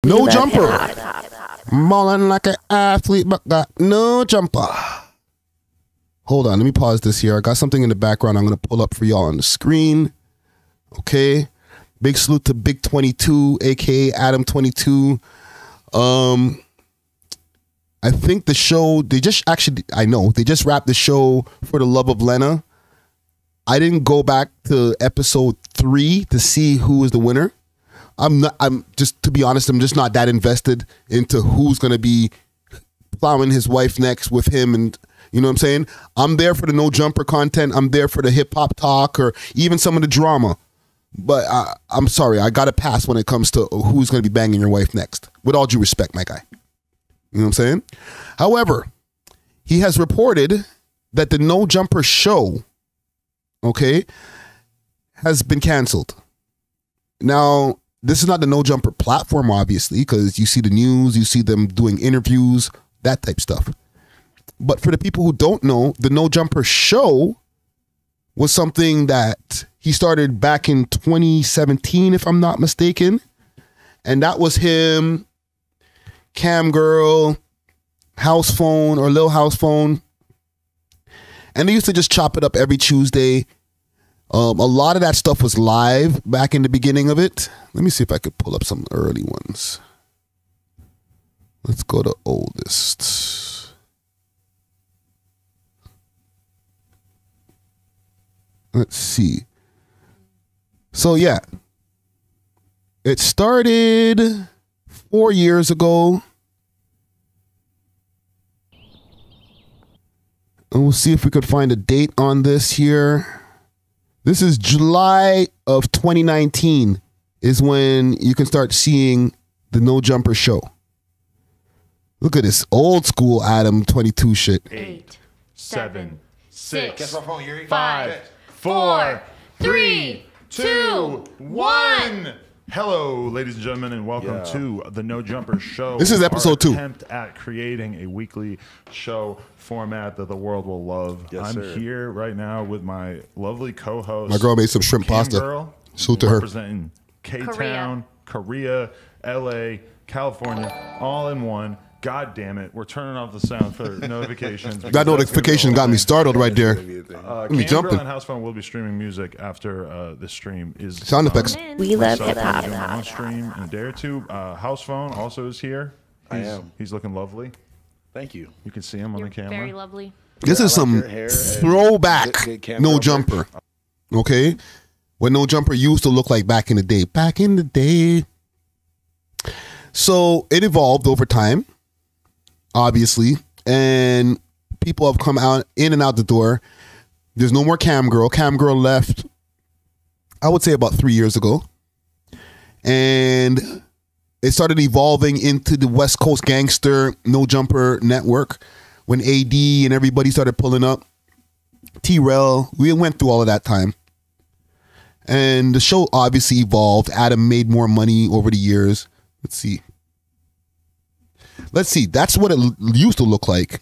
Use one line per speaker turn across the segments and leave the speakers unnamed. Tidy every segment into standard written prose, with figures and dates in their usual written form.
No jumper. Ballin' like an athlete, but got no jumper. Hold on, let me pause this here. I got something in the background I'm going to pull up for y'all on the screen. Okay. Big salute to Big 22, a.k.a. ADAM22. I think the show, they just wrapped the show For the Love of Lena. I didn't go back to episode 3 to see who was the winner. To be honest, I'm just not that invested into who's going to be plowing his wife next with him, and you know what I'm saying? I'm there for the no jumper content. I'm there for the hip hop talk or even some of the drama. But I'm sorry, I got to pass when it comes to who's going to be banging your wife next. With all due respect, my guy. You know what I'm saying? However, he has reported that the no jumper show, okay, has been canceled. Now, this is not the no jumper platform, obviously, because you see the news, you see them doing interviews, that type stuff. But for the people who don't know, the No Jumper show was something that he started back in 2017, if I'm not mistaken. And that was him, Cam Girl, House Phone or Lil House Phone. And they used to just chop it up every Tuesday. A lot of that stuff was live back in the beginning of it. Let me see if I could pull up some early ones. Let's go to oldest. Let's see. So yeah, it started 4 years ago. And we'll see if we could find a date on this here. This is July of 2019 is when you can start seeing the No Jumper show. Look at this old school ADAM22 shit.
8, 7, 6, 5, 4, 3, 2, 1.
Hello, ladies and gentlemen, and welcome to the No Jumper Show.
This is episode 2.
Attempt at creating a weekly show format that the world will love.
Yes,
I'm here right now with my lovely co-host.
My girl made some shrimp pasta.
Girl,
Salute to her.
representing K-Town, Korea, LA, California, all in one. God damn it. We're turning off the sound for notifications.
That notification got me startled right there. Me jumping.
And House Phone will be streaming music after this stream is
Sound effects.
We love hip
myself will be
hop.
doing one stream in a day or two. House Phone also is here.
I am.
He's looking lovely.
Thank you.
You can see him on
You're
the camera.
very lovely.
This is
I like
some
your hair and
throwback
good camera
No
work.
Jumper. Okay? What No Jumper used to look like back in the day. Back in the day. So it evolved over time, obviously. And people have come out in and out the door. There's no more Cam Girl. Cam Girl left, I would say, about 3 years ago. And it started evolving into the West Coast Gangster No Jumper network when AD and everybody started pulling up. T-Rel, we went through all of that time. And the show obviously evolved. Adam made more money over the years. Let's see. That's what it used to look like.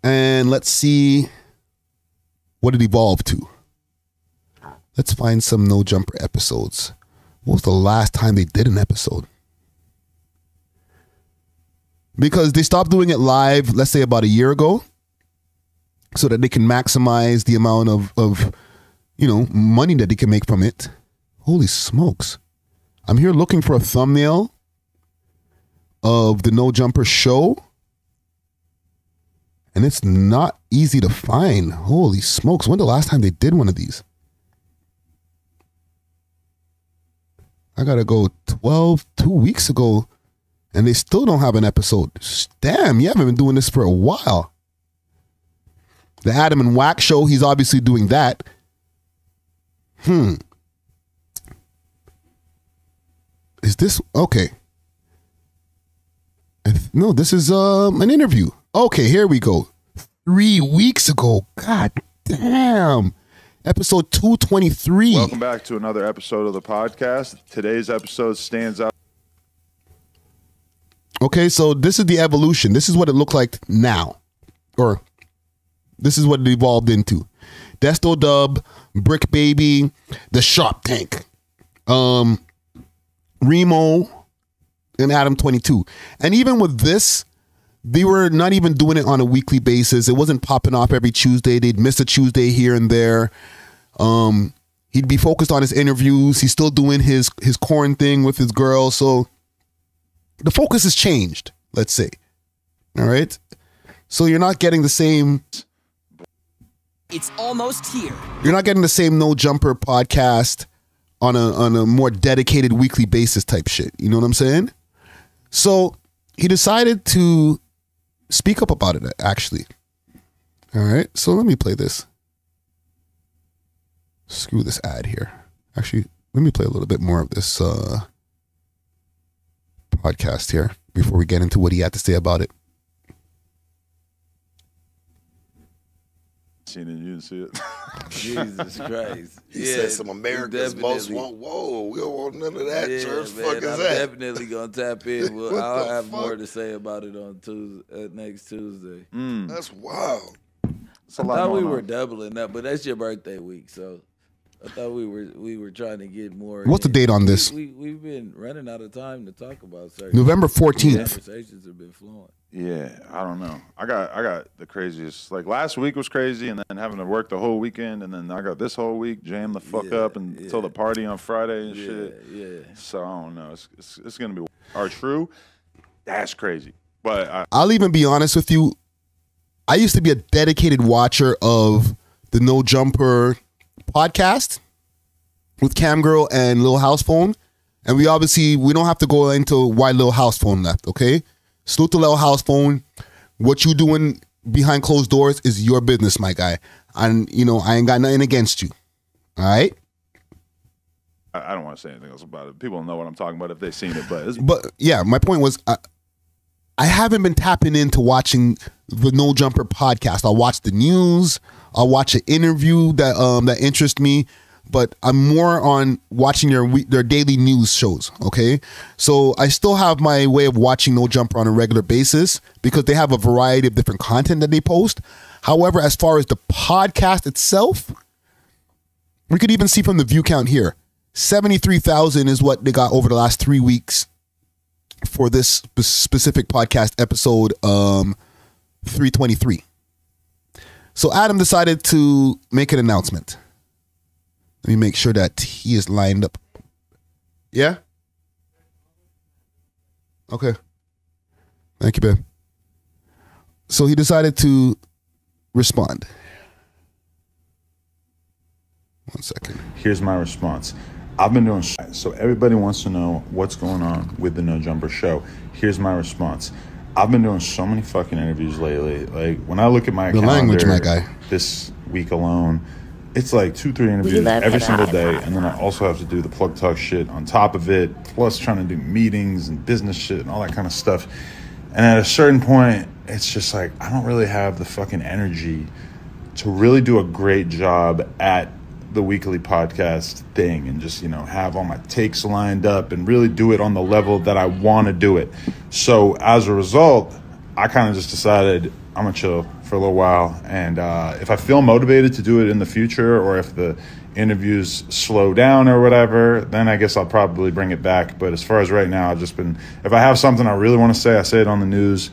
And let's see what it evolved to. Let's find some No Jumper episodes. What was the last time they did an episode? Because they stopped doing it live, let's say about a year ago, so that they can maximize the amount of money that they can make from it. Holy smokes. I'm here looking for a thumbnail of the No Jumper show, and it's not easy to find. Holy smokes. When the last time they did one of these? I gotta go 2 weeks ago, and they still don't have an episode. Damn, you haven't been doing this for a while. The Adam and Wax show, he's obviously doing that. Is this okay? No, this is an interview. Okay, here we go. 3 weeks ago. God damn. Episode 223.
Welcome back to another episode of the podcast. Today's episode stands out.
Okay, so this is the evolution. This is what it looked like now. Or this is what it evolved into. Desto Dub, Brick Baby, the Sharp Tank. Remo, and ADAM22. And even with this, they were not even doing it on a weekly basis. It wasn't popping off every Tuesday. They'd miss a Tuesday here and there. He'd be focused on his interviews. He's still doing his corn thing with his girl. So the focus has changed, let's say. All right. So you're not getting the same.
It's almost here.
You're not getting the same No Jumper podcast on a more dedicated weekly basis type shit. You know what I'm saying? So he decided to speak up about it, actually. All right. So let me play this. Screw this ad here. Actually, let me play a little bit more of this podcast here before we get into what he had to say about it.
Seen it, you didn't see it.
Jesus Christ.
He said some America's most want. Whoa, we don't want none of that.
Yeah,
Church,
man,
fuck is
I'm
that?
definitely gonna tap in. Well,
What
I'll
the
have
fuck?
more to say about it on Tuesday, next Tuesday.
That's wild.
It's a
I
lot
thought we
going
were
on.
doubling up, but that's your birthday week, so I thought we were trying to get more.
What's the date on this?
We've been running out of time to talk about certain
November 14th.
conversations have been flowing.
Yeah, I don't know. I got the craziest. Like last week was crazy, and then having to work the whole weekend, and then I got this whole week jammed the fuck up until the party on Friday and shit.
Yeah.
So I don't know. It's gonna be true. That's crazy. But
I'll even be honest with you. I used to be a dedicated watcher of the No Jumper podcast with Camgirl and Lil House Phone. And we don't have to go into why Lil House Phone left, okay? Salute to Lil House Phone. What you doing behind closed doors is your business, my guy. And, I ain't got nothing against you. All right?
I don't want to say anything else about it. People know what I'm talking about if they've seen it. But
yeah, my point was I haven't been tapping into watching the No Jumper podcast. I'll watch the news. I'll watch an interview that interests me. But I'm more on watching their daily news shows, okay? So I still have my way of watching No Jumper on a regular basis because they have a variety of different content that they post. However, as far as the podcast itself, we could even see from the view count here, 73,000 is what they got over the last 3 weeks for this specific podcast episode 323. So Adam decided to make an announcement. Let me make sure that he is lined up. Yeah? Okay. Thank you, babe. So he decided to respond. 1 second.
Here's my response. I've been doing so everybody wants to know what's going on with the No Jumper show. Here's my response. I've been doing so many fucking interviews lately. Like when I look at my calendar
language, my guy.
This week alone, it's like 2-3 interviews every single day, and then I also have to do the Plug Talk shit on top of it, plus trying to do meetings and business shit and all that kind of stuff. And at a certain point, it's just like I don't really have the fucking energy to really do a great job at the weekly podcast thing and just, have all my takes lined up and really do it on the level that I want to do it. So as a result, I kind of just decided I'm going to chill for a little while. And if I feel motivated to do it in the future, or if the interviews slow down or whatever, then I guess I'll probably bring it back. But as far as right now, I've just been, if I have something I really want to say, I say it on the news.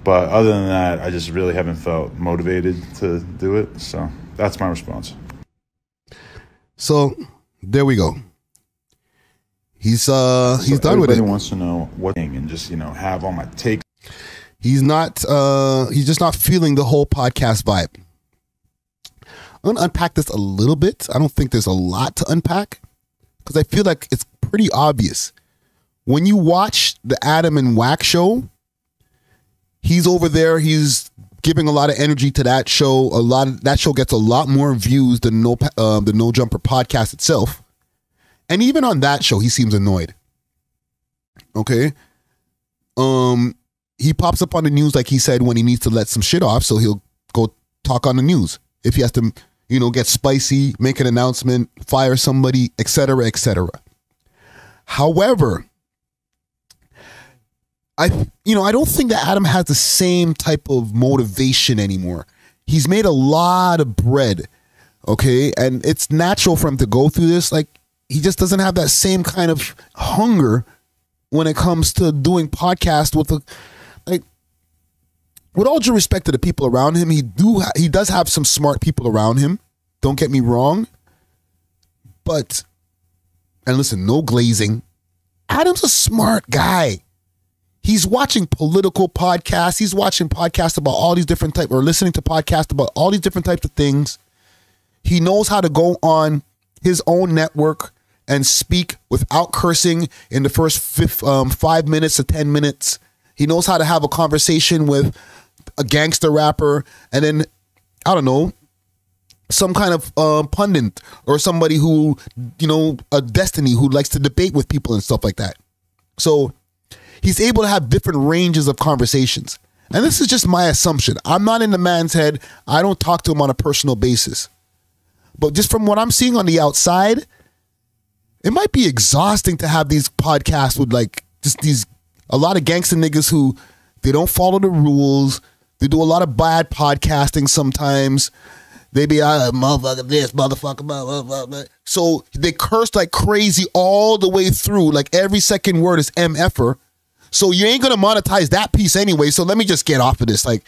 But other than that, I just really haven't felt motivated to do it. So that's my response.
So there we go. He's done with it.
Everybody wants to know what thing and just, have all my takes.
He's just not feeling the whole podcast vibe. I'm gonna unpack this a little bit. I don't think there's a lot to unpack because I feel like it's pretty obvious. When you watch the Adam and Wax show, he's over there, he's giving a lot of energy to that show. That show gets a lot more views than the No Jumper podcast itself. And even on that show, he seems annoyed. Okay. He pops up on the news, like he said, when he needs to let some shit off. So he'll go talk on the news. If he has to, get spicy, make an announcement, fire somebody, etc., etc. However, I don't think that Adam has the same type of motivation anymore. He's made a lot of bread, okay? And it's natural for him to go through this. Like, he just doesn't have that same kind of hunger when it comes to doing podcasts with with all due respect to the people around him, he does have some smart people around him. Don't get me wrong. But, and listen, no glazing. Adam's a smart guy. He's watching political podcasts. He's watching podcasts about all these different types, or listening to podcasts about all these different types of things. He knows how to go on his own network and speak without cursing in the first 5 minutes to 10 minutes. He knows how to have a conversation with a gangster rapper, and then, I don't know, some kind of pundit or somebody who, a Destiny who likes to debate with people and stuff like that. So he's able to have different ranges of conversations. And this is just my assumption. I'm not in the man's head. I don't talk to him on a personal basis. But just from what I'm seeing on the outside, it might be exhausting to have these podcasts with a lot of gangster niggas who they don't follow the rules. They do a lot of bad podcasting sometimes. They be motherfucker this, motherfucker. So they curse like crazy all the way through. Like every second word is MFer. So you ain't gonna monetize that piece anyway. So let me just get off of this. Like,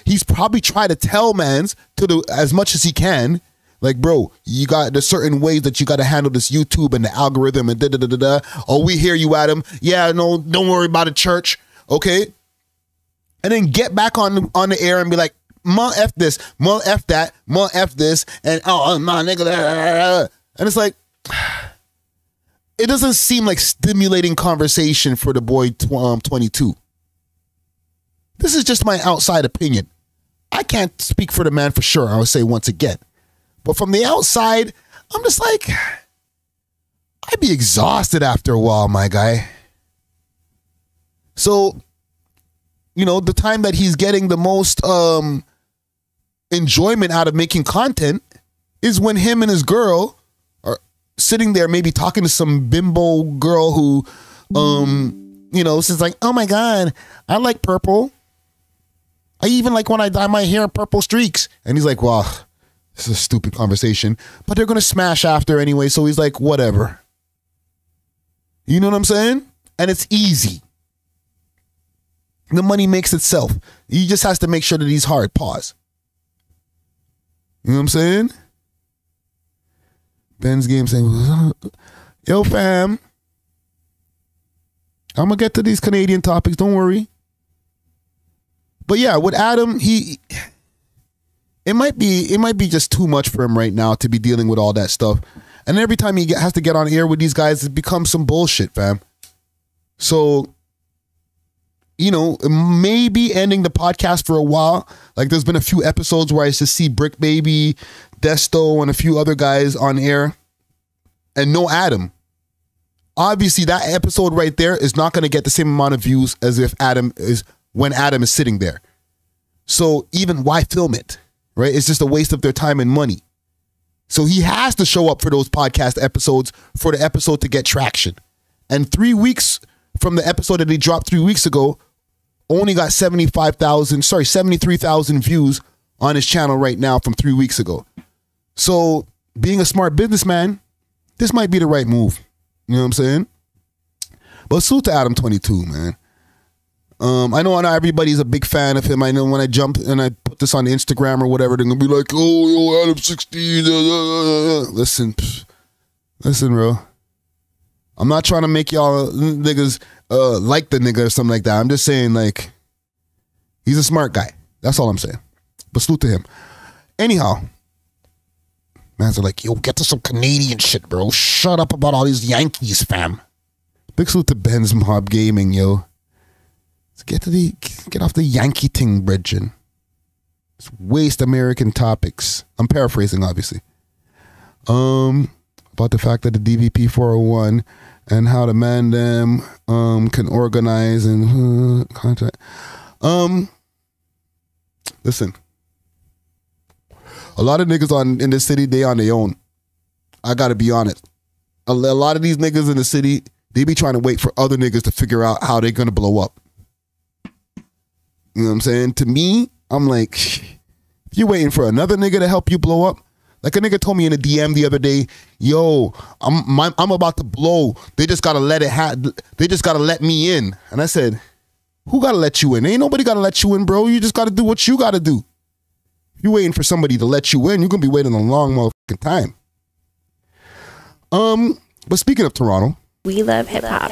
he's probably trying to tell mans to do as much as he can. Like, bro, there's certain ways that you got to handle this YouTube and the algorithm and da-da-da-da-da. Oh, we hear you, Adam. Yeah, no, don't worry about it, church. Okay. And then get back on the air and be like, ma F this, ma F that, ma F this, and my nigga. And it's like, it doesn't seem like stimulating conversation for the boy 22. This is just my outside opinion. I can't speak for the man for sure, I would say once again. But from the outside, I'm just like, I'd be exhausted after a while, my guy. So, the time that he's getting the most enjoyment out of making content is when him and his girl are sitting there maybe talking to some bimbo girl who, says like, oh my God, I like purple. I even like when I dye my hair purple streaks. And he's like, well, this is a stupid conversation, but they're going to smash after anyway. So he's like, whatever. You know what I'm saying? And it's easy. The money makes itself. He just has to make sure that he's hard. Pause. You know what I'm saying? Ben's game saying, yo, fam, I'm going to get to these Canadian topics. Don't worry. But yeah, with Adam, it might be just too much for him right now to be dealing with all that stuff. And every time he has to get on air with these guys, it becomes some bullshit, fam. So, maybe ending the podcast for a while. Like there's been a few episodes where I used to see Brick Baby, Desto, and a few other guys on air. And no Adam. Obviously, that episode right there is not going to get the same amount of views as when Adam is sitting there. So even why film it? Right? It's just a waste of their time and money. So he has to show up for those podcast episodes for the episode to get traction. And 3 weeks from the episode that he dropped 3 weeks ago, only got 73,000 views on his channel right now from 3 weeks ago. So being a smart businessman, this might be the right move. You know what I'm saying? But salute to ADAM22, man. I know not everybody's a big fan of him. I know when I jump and I put this on Instagram or whatever, they're going to be like, oh, yo, Adam16. Listen, bro. I'm not trying to make y'all niggas like the nigga or something like that. I'm just saying, like, he's a smart guy. That's all I'm saying. But salute to him. Anyhow, mans are like, yo, get to some Canadian shit, bro. Shut up about all these Yankees, fam. Big salute to Ben's Mob Gaming, yo. Let's get off the Yankee ting, bridging. It's waste American topics. I'm paraphrasing, obviously. About the fact that the DVP 401 and how the man them can organize and contract. Listen, a lot of niggas in the city, they on their own. I gotta be honest. A lot of these niggas in the city, they be trying to wait for other niggas to figure out how they're gonna blow up. You know what I'm saying? To me, I'm like, if you're waiting for another nigga to help you blow up, Like a nigga told me in a DM the other day, yo, I'm about to blow. They just gotta they just gotta let me in. And I said, who gotta let you in? Ain't nobody gotta let you in, bro. You just gotta do what you gotta do. If you're waiting for somebody to let you in, you're gonna be waiting a long motherfucking time. But speaking of Toronto,
we love hip hop.